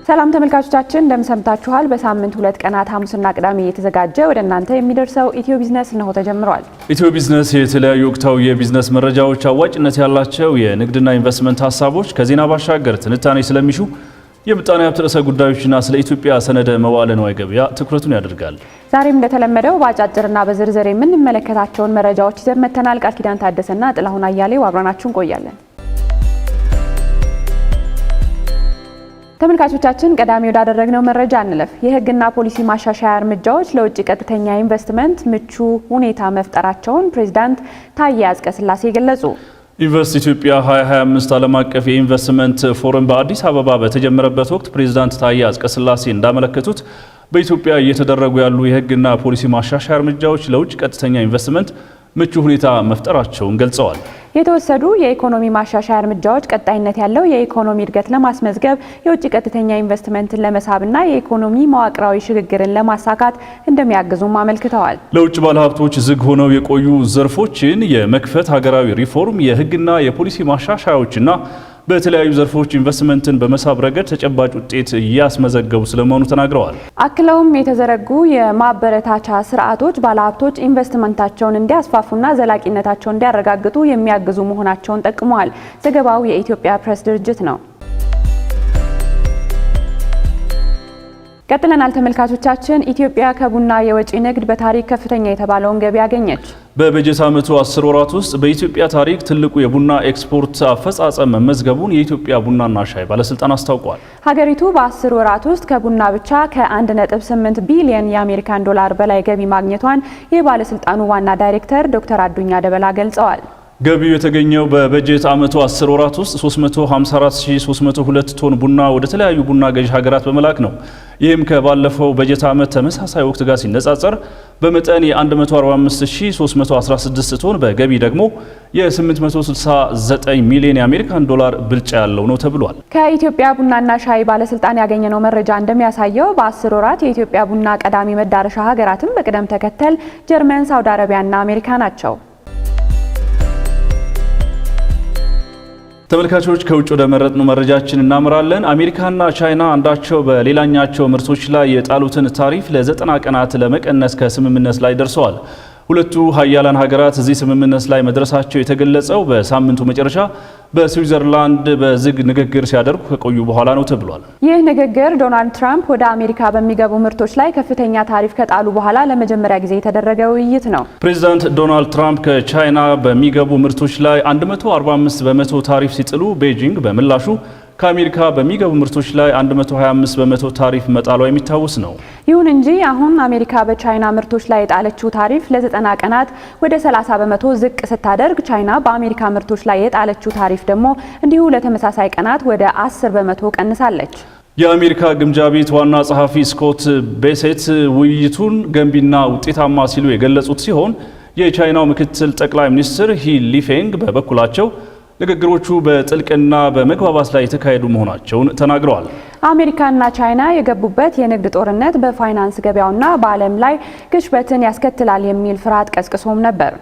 ሰላም ተመልካቾቻችን እንደምን ሰምታችኋል? በሳምንት 2 ቀናት ሐሙስና ቅዳሜ እየተዘጋጀ ወደ እናንተ የሚደርሰው ኢትዮ ቢዝነስ ነው ተጀምሯል። ኢትዮ ቢዝነስ የተለያዩ ወቅታዊ የቢዝነስ መረጃዎች፣ አዋጭነት ያላቸው የንግድና ኢንቨስትመንት ሀሳቦች ከዜና ባሻገር ትንታኔ ስለሚሹ የምጣኔ ሀብት ርዕሰ ጉዳዮችና ስለ ኢትዮጵያ ሰነደ መዋዕለ ንዋይ ገበያ ትኩረቱን ያደርጋል። ዛሬም እንደተለመደው በአጫጭርና በዝርዝር የምንመለከታቸውን መረጃዎች ይዘን መተናል። ቃል ኪዳን ታደሰና ጥላሁን አያሌው አብረናችሁን እንቆያለን። ተመልካቾቻችን ቀዳሚ ወዳደረግነው መረጃ እንለፍ። የህግና ፖሊሲ ማሻሻያ እርምጃዎች ለውጭ ቀጥተኛ ኢንቨስትመንት ምቹ ሁኔታ መፍጠራቸውን ፕሬዝዳንት ታዬ አጽቀሥላሴ ገለጹ። ኢንቨስት ኢትዮጵያ 2025 ዓለም አቀፍ የኢንቨስትመንት ፎረም በአዲስ አበባ በተጀመረበት ወቅት ፕሬዝዳንት ታዬ አጽቀሥላሴ እንዳመለከቱት በኢትዮጵያ እየተደረጉ ያሉ የህግና ፖሊሲ ማሻሻያ እርምጃዎች ለውጭ ቀጥተኛ ኢንቨስትመንት ምቹ ሁኔታ መፍጠራቸውን ገልጸዋል። የተወሰዱ የኢኮኖሚ ማሻሻያ እርምጃዎች ቀጣይነት ያለው የኢኮኖሚ እድገት ለማስመዝገብ የውጭ ቀጥተኛ ኢንቨስትመንትን ለመሳብና የኢኮኖሚ መዋቅራዊ ሽግግርን ለማሳካት እንደሚያግዙም አመልክተዋል። ለውጭ ባለሀብቶች ዝግ ሆነው የቆዩ ዘርፎችን የመክፈት ሀገራዊ ሪፎርም የህግና የፖሊሲ ማሻሻያዎችና በተለያዩ ዘርፎች ኢንቨስትመንትን በመሳብ ረገድ ተጨባጭ ውጤት እያስመዘገቡ ስለመሆኑ ተናግረዋል። አክለውም የተዘረጉ የማበረታቻ ስርዓቶች ባለሀብቶች ኢንቨስትመንታቸውን እንዲያስፋፉና ዘላቂነታቸውን እንዲያረጋግጡ የሚያግዙ መሆናቸውን ጠቅመዋል። ዘገባው የኢትዮጵያ ፕሬስ ድርጅት ነው። ቀጥለናል ተመልካቾቻችን። ኢትዮጵያ ከቡና የወጪ ንግድ በታሪክ ከፍተኛ የተባለውን ገቢ አገኘች። በበጀት ዓመቱ 10 ወራት ውስጥ በኢትዮጵያ ታሪክ ትልቁ የቡና ኤክስፖርት አፈጻጸም መመዝገቡን የኢትዮጵያ ቡናና ሻይ ባለስልጣን አስታውቋል። ሀገሪቱ በ10 ወራት ውስጥ ከቡና ብቻ ከ1.8 ቢሊዮን የአሜሪካን ዶላር በላይ ገቢ ማግኘቷን የባለስልጣኑ ዋና ዳይሬክተር ዶክተር አዱኛ ደበላ ገልጸዋል። ገቢው የተገኘው በበጀት ዓመቱ 10 ወራት ውስጥ 354302 ቶን ቡና ወደ ተለያዩ ቡና ገዥ ሀገራት በመላክ ነው። ይህም ከባለፈው በጀት ዓመት ተመሳሳይ ወቅት ጋር ሲነጻጸር በመጠን የ114316 ቶን በገቢ ደግሞ የ869 ሚሊዮን የአሜሪካን ዶላር ብልጫ ያለው ነው ተብሏል። ከኢትዮጵያ ቡናና ሻይ ባለስልጣን ያገኘነው መረጃ እንደሚያሳየው በ10 ወራት የኢትዮጵያ ቡና ቀዳሚ መዳረሻ ሀገራትም በቅደም ተከተል ጀርመን፣ ሳውዲ አረቢያና አሜሪካ ናቸው። ተመልካቾች ከውጭ ወደ መረጥነው መረጃችን እናምራለን። አሜሪካና ቻይና አንዳቸው በሌላኛቸው ምርቶች ላይ የጣሉትን ታሪፍ ለ90 ቀናት ለመቀነስ ከስምምነት ላይ ደርሰዋል። ሁለቱ ሀያላን ሀገራት እዚህ ስምምነት ላይ መድረሳቸው የተገለጸው በሳምንቱ መጨረሻ በስዊዘርላንድ በዝግ ንግግር ሲያደርጉ ከቆዩ በኋላ ነው ተብሏል። ይህ ንግግር ዶናልድ ትራምፕ ወደ አሜሪካ በሚገቡ ምርቶች ላይ ከፍተኛ ታሪፍ ከጣሉ በኋላ ለመጀመሪያ ጊዜ የተደረገ ውይይት ነው። ፕሬዝዳንት ዶናልድ ትራምፕ ከቻይና በሚገቡ ምርቶች ላይ 145 በመቶ ታሪፍ ሲጥሉ ቤጂንግ በምላሹ ከአሜሪካ በሚገቡ ምርቶች ላይ 125 በመቶ ታሪፍ መጣሏ የሚታወስ ነው። ይሁን እንጂ አሁን አሜሪካ በቻይና ምርቶች ላይ የጣለችው ታሪፍ ለ90 ቀናት ወደ 30 በመቶ ዝቅ ስታደርግ ቻይና በአሜሪካ ምርቶች ላይ የጣለችው ታሪፍ ደግሞ እንዲሁ ለተመሳሳይ ቀናት ወደ 10 በመቶ ቀንሳለች። የአሜሪካ ግምጃ ቤት ዋና ጸሐፊ ስኮት ቤሴት ውይይቱን ገንቢና ውጤታማ ሲሉ የገለጹት ሲሆን የቻይናው ምክትል ጠቅላይ ሚኒስትር ሂ ሊፌንግ በበኩላቸው ንግግሮቹ በጥልቅና በመግባባት ላይ የተካሄዱ መሆናቸውን ተናግረዋል። አሜሪካና ቻይና የገቡበት የንግድ ጦርነት በፋይናንስ ገበያውና በዓለም ላይ ግሽበትን ያስከትላል የሚል ፍርሃት ቀስቅሶም ነበር።